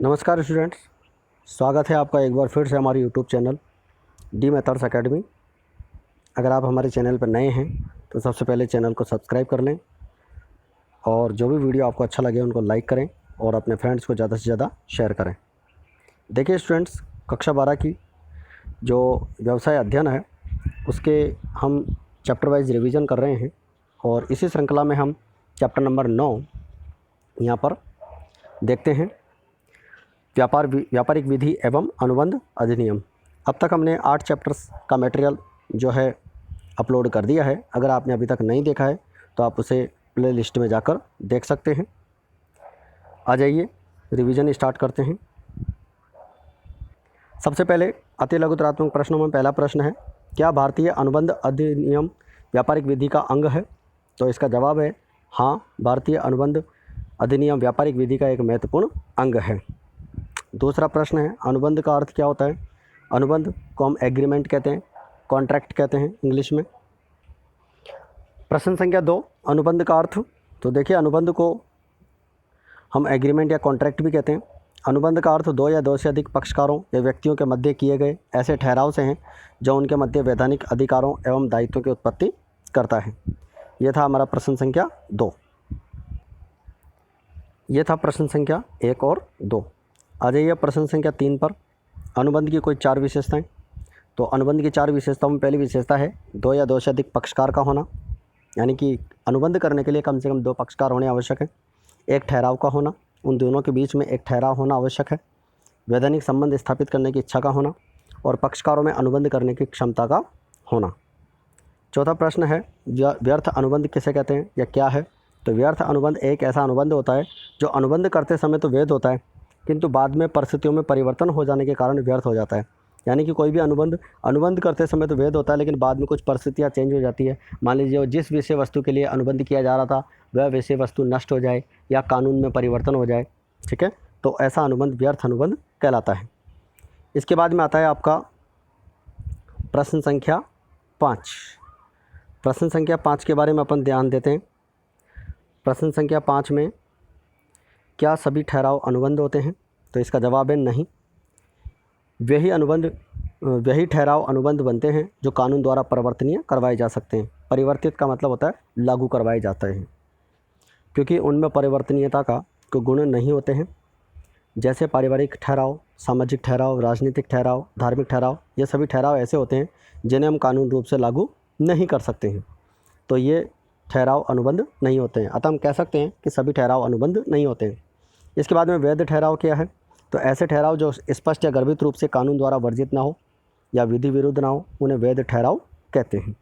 नमस्कार स्टूडेंट्स, स्वागत है आपका एक बार फिर से हमारे YouTube channel D methods academy. अगर आप हमारे चैनल पर नए हैं तो सबसे पहले चैनल को सब्सक्राइब कर लें और जो भी वीडियो आपको अच्छा लगे उनको लाइक करें और अपने फ्रेंड्स को ज़्यादा से ज़्यादा शेयर करें। देखिए स्टूडेंट्स, कक्षा 12 की जो व्यवसाय अध्ययन है उसके हम चैप्टर वाइज रिवीजन कर रहे हैं और इसी श्रृंखला में हम चैप्टर नंबर 9 यहाँ पर देखते हैं, व्यापारिक विधि एवं अनुबंध अधिनियम। अब तक हमने 8 चैप्टर्स का मटेरियल जो है अपलोड कर दिया है। अगर आपने अभी तक नहीं देखा है तो आप उसे प्ले लिस्ट में जाकर देख सकते हैं। आ जाइए रिवीजन स्टार्ट करते हैं। सबसे पहले अति लघुतरात्मक प्रश्नों में पहला प्रश्न है, क्या भारतीय अनुबंध अधिनियम व्यापारिक विधि का अंग है? तो इसका जवाब है हाँ, भारतीय अनुबंध अधिनियम व्यापारिक विधि का एक महत्वपूर्ण अंग है। दूसरा प्रश्न है, अनुबंध का अर्थ क्या होता है? अनुबंध को हम एग्रीमेंट कहते हैं, कॉन्ट्रैक्ट कहते हैं इंग्लिश में। प्रश्न संख्या 2, अनुबंध का अर्थ। तो देखिए, अनुबंध को हम एग्रीमेंट या कॉन्ट्रैक्ट भी कहते हैं। अनुबंध का अर्थ 2 या 2 से अधिक पक्षकारों या व्यक्तियों के मध्य किए गए ऐसे ठहराव से हैं जो उनके मध्य वैधानिक अधिकारों एवं दायित्वों की उत्पत्ति करता है। यह था हमारा प्रश्न संख्या 2। यह था प्रश्न संख्या 1 और 2। आ जाइए प्रश्न संख्या 3 पर। अनुबंध की कोई 4 विशेषताएं। तो अनुबंध की 4 विशेषताओं में पहली विशेषता है 2 या 2 से अधिक पक्षकार का होना, यानी कि अनुबंध करने के लिए कम से कम 2 पक्षकार होने आवश्यक है। एक ठहराव का होना, उन दोनों के बीच में एक ठहराव होना आवश्यक है। वैधानिक संबंध स्थापित करने की इच्छा का होना और पक्षकारों में अनुबंध करने की क्षमता का होना। चौथा प्रश्न है, व्यर्थ अनुबंध किसे कहते हैं या क्या है? तो व्यर्थ अनुबंध एक ऐसा अनुबंध होता है जो अनुबंध करते समय तो वैध होता है किंतु बाद में परिस्थितियों में परिवर्तन हो जाने के कारण व्यर्थ हो जाता है। यानी कि कोई भी अनुबंध करते समय तो वैध होता है लेकिन बाद में कुछ परिस्थितियाँ चेंज हो जाती है। मान लीजिए जिस विषय वस्तु के लिए अनुबंध किया जा रहा था वह विषय वस्तु नष्ट हो जाए या कानून में परिवर्तन हो जाए, ठीक है, तो ऐसा अनुबंध व्यर्थ अनुबंध कहलाता है। इसके बाद में आता है आपका प्रश्न संख्या 5। प्रश्न संख्या 5 के बारे में अपन ध्यान देते हैं। प्रश्न संख्या 5 में, क्या सभी ठहराव अनुबंध होते हैं? तो इसका जवाब है नहीं। वही ठहराव अनुबंध बनते हैं जो कानून द्वारा परिवर्तनीय करवाए जा सकते हैं। परिवर्तित का मतलब होता है लागू करवाए जाते हैं, क्योंकि उनमें परिवर्तनीयता का कोई गुण नहीं होते हैं। जैसे पारिवारिक ठहराव, सामाजिक ठहराव, राजनीतिक ठहराव, धार्मिक ठहराव, ये सभी ठहराव ऐसे होते हैं जिन्हें हम कानून रूप से लागू नहीं कर सकते हैं, तो ये ठहराव अनुबंध नहीं होते हैं। अतः हम कह सकते हैं कि सभी ठहराव अनुबंध नहीं होते हैं। इसके बाद में वैध ठहराव क्या है? तो ऐसे ठहराव जो स्पष्ट या गर्भित रूप से कानून द्वारा वर्जित ना हो या विधि विरुद्ध ना हो, उन्हें वैध ठहराव कहते हैं।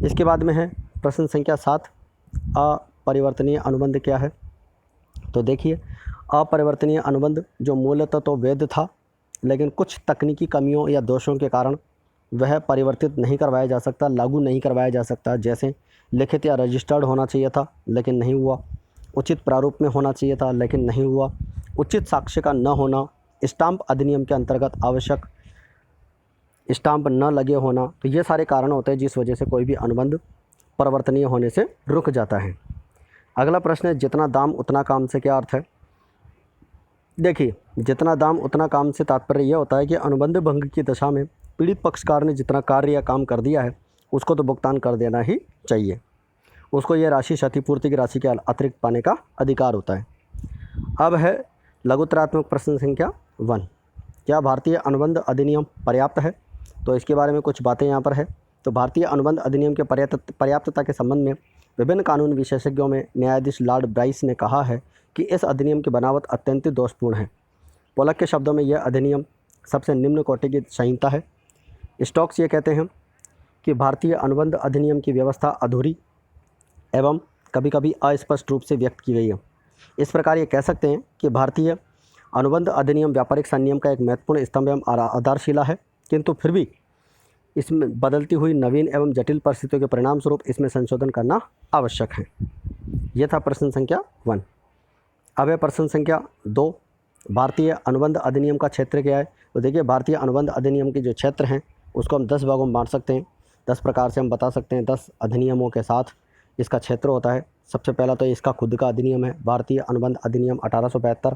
इसके बाद में है प्रश्न संख्या 7, अपरिवर्तनीय अनुबंध क्या है? तो देखिए, अपरिवर्तनीय अनुबंध जो मूलतः तो वैध था लेकिन कुछ तकनीकी कमियों या दोषों के कारण वह परिवर्तित नहीं करवाया जा सकता, लागू नहीं करवाया जा सकता। जैसे लिखित या रजिस्टर्ड होना चाहिए था लेकिन नहीं हुआ, उचित प्रारूप में होना चाहिए था लेकिन नहीं हुआ, उचित साक्ष्य का न होना, स्टाम्प अधिनियम के अंतर्गत आवश्यक स्टाम्प न लगे होना, तो ये सारे कारण होते हैं जिस वजह से कोई भी अनुबंध परिवर्तनीय होने से रुक जाता है। अगला प्रश्न है, जितना दाम उतना काम से क्या अर्थ है? देखिए, जितना दाम उतना काम से तात्पर्य यह होता है कि अनुबंध भंग की दशा में पीड़ित पक्षकार ने जितना कार्य या काम कर दिया है उसको तो भुगतान कर देना ही चाहिए। उसको यह राशि क्षतिपूर्ति की राशि के अतिरिक्त पाने का अधिकार होता है। अब है लघुतरात्मक प्रश्न संख्या 1, क्या भारतीय अनुबंध अधिनियम पर्याप्त है? तो इसके बारे में कुछ बातें यहाँ पर है। तो भारतीय अनुबंध अधिनियम के पर्याप्तता के संबंध में विभिन्न कानून विशेषज्ञों में न्यायाधीश लॉर्ड ब्राइस ने कहा है कि इस अधिनियम की बनावट अत्यंत दोषपूर्ण है। पोलक के शब्दों में यह अधिनियम सबसे निम्न कोटि की संहिता है। स्टोक्स ये कहते हैं कि भारतीय अनुबंध अधिनियम की व्यवस्था अधूरी एवं कभी कभी अस्पष्ट रूप से व्यक्त की गई है। इस प्रकार ये कह सकते हैं कि भारतीय अनुबंध अधिनियम व्यापारिक संनियम का एक महत्वपूर्ण स्तंभ एवं आधारशिला है, किंतु फिर भी इसमें बदलती हुई नवीन एवं जटिल परिस्थितियों के परिणाम स्वरूप इसमें संशोधन करना आवश्यक है। यह था प्रश्न संख्या 1। अब है प्रश्न संख्या 2, भारतीय अनुबंध अधिनियम का क्षेत्र क्या है? तो देखिए, भारतीय अनुबंध अधिनियम के जो क्षेत्र हैं उसको हम 10 भागों में बांट सकते हैं। 10 प्रकार से हम बता सकते हैं। 10 अधिनियमों के साथ इसका क्षेत्र होता है। सबसे पहला तो इसका खुद का अधिनियम है, भारतीय अनुबंध अधिनियम 1872।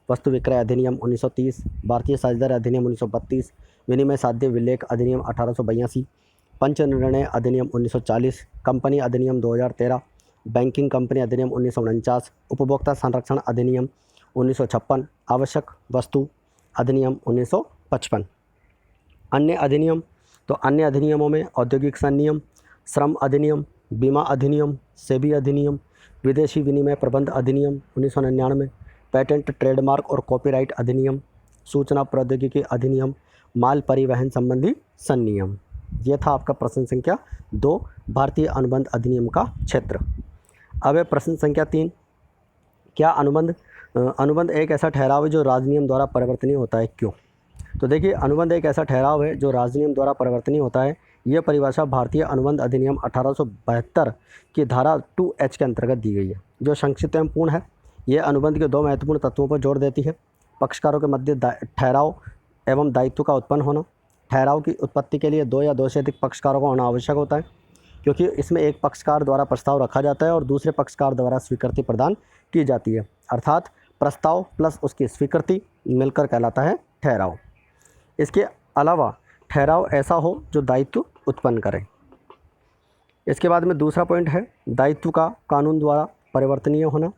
वस्तु विक्रय अधिनियम 1930, भारतीय साझेदारी अधिनियम 1932, विनिमय साध्य विलेख अधिनियम 1882, पंच निर्णय अधिनियम 1940, कंपनी अधिनियम 2013, बैंकिंग कंपनी अधिनियम 1949, उपभोक्ता संरक्षण अधिनियम 1956, आवश्यक वस्तु अधिनियम 1955। अन्य अधिनियम, तो अन्य अधिनियमों में औद्योगिक संनियम, श्रम अधिनियम, बीमा अधिनियम, सेबी अधिनियम, विदेशी विनिमय प्रबंध अधिनियम 1999, पेटेंट ट्रेडमार्क और कॉपीराइट अधिनियम, सूचना प्रौद्योगिकी अधिनियम, माल परिवहन संबंधी संनियम। ये था आपका प्रश्न संख्या 2 भारतीय अनुबंध अधिनियम का क्षेत्र। अब है प्रश्न संख्या 3, क्या अनुबंध एक ऐसा ठहराव है जो राज्य नियम द्वारा परिवर्तनीय होता है, क्यों? तो देखिए, अनुबंध एक ऐसा ठहराव है जो राज्य नियम द्वारा परिवर्तनीय होता है। यह परिभाषा भारतीय अनुबंध अधिनियम 1872 की धारा 2H के अंतर्गत दी गई है, जो संक्षिप्त एवं पूर्ण है। यह अनुबंध के 2 महत्वपूर्ण तत्वों पर जोर देती है: पक्षकारों के मध्य ठहराव एवं दायित्व का उत्पन्न होना। ठहराव की उत्पत्ति के लिए 2 या 2 से अधिक पक्षकारों का होना आवश्यक होता है, क्योंकि इसमें एक पक्षकार द्वारा प्रस्ताव रखा जाता है और दूसरे पक्षकार द्वारा स्वीकृति प्रदान की जाती है, अर्थात प्रस्ताव प्लस उसकी स्वीकृति मिलकर कहलाता है ठहराव। इसके अलावा ठहराव ऐसा हो जो दायित्व उत्पन्न करे। इसके बाद में दूसरा पॉइंट है दायित्व का कानून द्वारा परिवर्तनीय होना।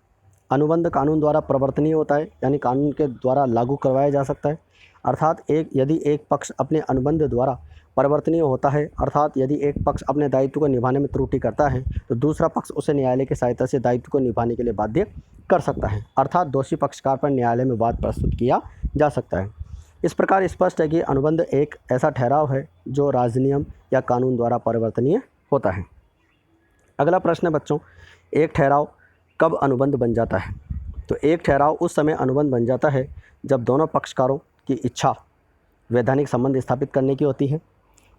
अनुबंध कानून द्वारा परिवर्तनीय होता है, यानी कानून के द्वारा लागू करवाया जा सकता है। अर्थात यदि एक पक्ष अपने अनुबंध द्वारा परिवर्तनीय होता है, अर्थात यदि एक पक्ष अपने दायित्व को निभाने में त्रुटि करता है तो दूसरा पक्ष उसे न्यायालय की सहायता से दायित्व को निभाने के लिए बाध्य कर सकता है, अर्थात दोषी पक्षकार पर न्यायालय में वाद प्रस्तुत किया जा सकता है। इस प्रकार स्पष्ट है कि अनुबंध एक ऐसा ठहराव है जो राज्य या कानून द्वारा परिवर्तनीय होता है। अगला प्रश्न है बच्चों, एक ठहराव कब अनुबंध बन जाता है? तो एक ठहराव उस समय अनुबंध बन जाता है जब दोनों पक्षकारों की इच्छा वैधानिक संबंध स्थापित करने की होती है,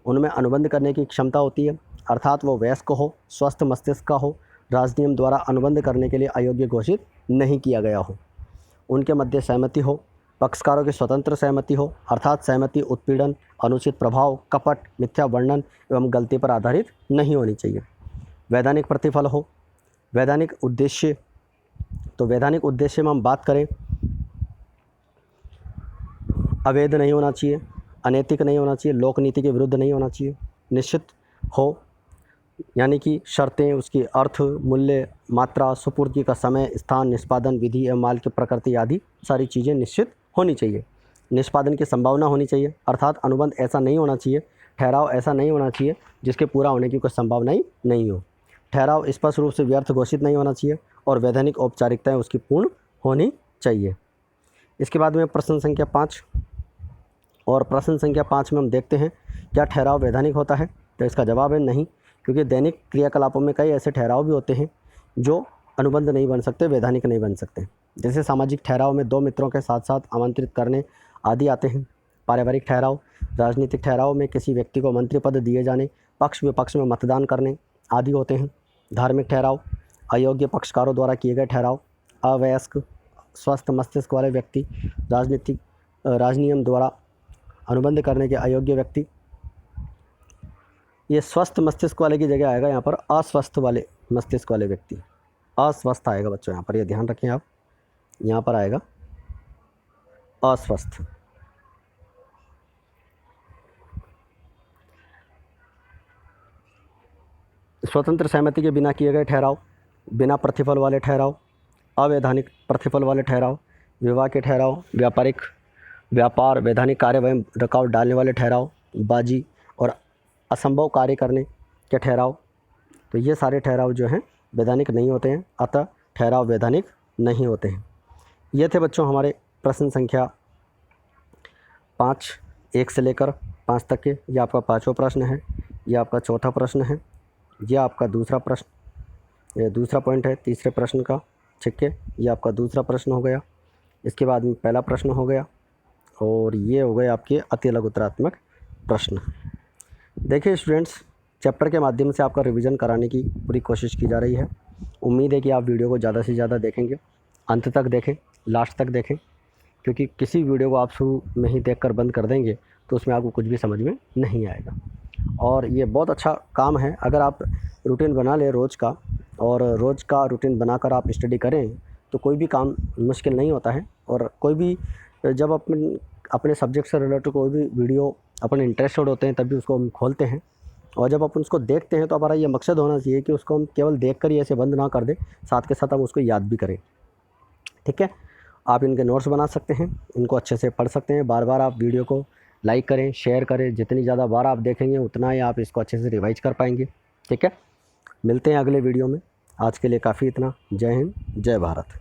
उनमें अनुबंध करने की क्षमता होती है, अर्थात वो वयस्क हो, स्वस्थ मस्तिष्क का हो, राज्य नियम द्वारा अनुबंध करने के लिए अयोग्य घोषित नहीं किया गया हो, उनके मध्य सहमति हो, पक्षकारों की स्वतंत्र सहमति हो, अर्थात सहमति उत्पीड़न, अनुचित प्रभाव, कपट, मिथ्या वर्णन एवं गलती पर आधारित नहीं होनी चाहिए। वैधानिक प्रतिफल हो। वैधानिक उद्देश्य, तो वैधानिक उद्देश्य में हम बात करें, अवैध नहीं होना चाहिए, अनैतिक नहीं होना चाहिए, लोक नीति के विरुद्ध नहीं होना चाहिए, निश्चित हो, यानी कि शर्तें, उसकी अर्थ, मूल्य, मात्रा, सुपुर्दगी का समय, स्थान, निष्पादन विधि एवं माल की प्रकृति आदि सारी चीज़ें निश्चित होनी चाहिए। निष्पादन की संभावना होनी चाहिए, अर्थात अनुबंध ऐसा नहीं होना चाहिए, ठहराव ऐसा नहीं होना चाहिए जिसके पूरा होने की कोई संभावना ही नहीं हो। ठहराव स्पष्ट रूप से व्यर्थ घोषित नहीं होना चाहिए और वैधानिक औपचारिकताएँ उसकी पूर्ण होनी चाहिए। इसके बाद में प्रश्न संख्या 5, और प्रश्न संख्या 5 में हम देखते हैं क्या ठहराव वैधानिक होता है? तो इसका जवाब है नहीं, क्योंकि दैनिक क्रियाकलापों में कई ऐसे ठहराव भी होते हैं जो अनुबंध नहीं बन सकते, वैधानिक नहीं बन सकते। जैसे सामाजिक ठहराव में 2 मित्रों के साथ साथ आमंत्रित करने आदि आते हैं। पारिवारिक ठहराव, राजनीतिक ठहराव में किसी व्यक्ति को मंत्री पद दिए जाने, पक्ष विपक्ष में मतदान करने आदि होते हैं। धार्मिक ठहराव, अयोग्य पक्षकारों द्वारा किए गए ठहराव, अवयस्क स्वस्थ मस्तिष्क वाले व्यक्ति, राजनियम द्वारा अनुबंध करने के अयोग्य व्यक्ति। ये स्वस्थ मस्तिष्क वाले की जगह आएगा यहाँ पर अस्वस्थ वाले मस्तिष्क वाले व्यक्ति, अस्वस्थ आएगा बच्चों, यहाँ पर ये ध्यान रखें आप, यहाँ पर आएगा अस्वस्थ। स्वतंत्र सहमति के बिना किए गए ठहराव, बिना प्रतिफल वाले ठहराव, अवैधानिक प्रतिफल वाले ठहराव, विवाह के ठहराव, व्यापार, वैधानिक कार्य में रुकावट डालने वाले ठहराव, बाजी और असंभव कार्य करने के ठहराव। तो ये सारे ठहराव जो हैं वैधानिक नहीं होते हैं, अतः ठहराव वैधानिक नहीं होते हैं। ये थे बच्चों हमारे प्रश्न संख्या 5, 1 से लेकर 5 तक के। ये आपका 5वां प्रश्न है, ये आपका 4था प्रश्न है, ये आपका दूसरा प्रश्न, ये दूसरा पॉइंट है तीसरे प्रश्न का, ठीक है। ये आपका दूसरा प्रश्न हो गया, इसके बाद में पहला प्रश्न हो गया, और ये हो गए आपके अति लघुतरात्मक प्रश्न। देखिए स्टूडेंट्स, चैप्टर के माध्यम से आपका रिवीजन कराने की पूरी कोशिश की जा रही है। उम्मीद है कि आप वीडियो को ज़्यादा से ज़्यादा देखेंगे, अंत तक देखें, लास्ट तक देखें, क्योंकि किसी वीडियो को आप शुरू में ही देखकर बंद कर देंगे तो उसमें आपको कुछ भी समझ में नहीं आएगा। और ये बहुत अच्छा काम है, अगर आप रूटीन बना लें रोज़ का, और रोज़ का रूटीन बनाकर आप स्टडी करें तो कोई भी काम मुश्किल नहीं होता है। और कोई भी जब अपने सब्जेक्ट से रिलेटेड कोई भी वीडियो अपन इंटरेस्टेड होते हैं तभी उसको हम खोलते हैं, और जब अपन उसको देखते हैं तो हमारा ये मकसद होना चाहिए कि उसको हम केवल देख कर ही ऐसे बंद ना कर दें, साथ के साथ हम उसको याद भी करें। ठीक है, आप इनके नोट्स बना सकते हैं, इनको अच्छे से पढ़ सकते हैं। बार बार आप वीडियो को लाइक करें, शेयर करें, जितनी ज़्यादा बार आप देखेंगे उतना ही आप इसको अच्छे से रिवाइज कर पाएंगे। ठीक है, मिलते हैं अगले वीडियो में। आज के लिए काफ़ी इतना। जय हिंद, जय भारत।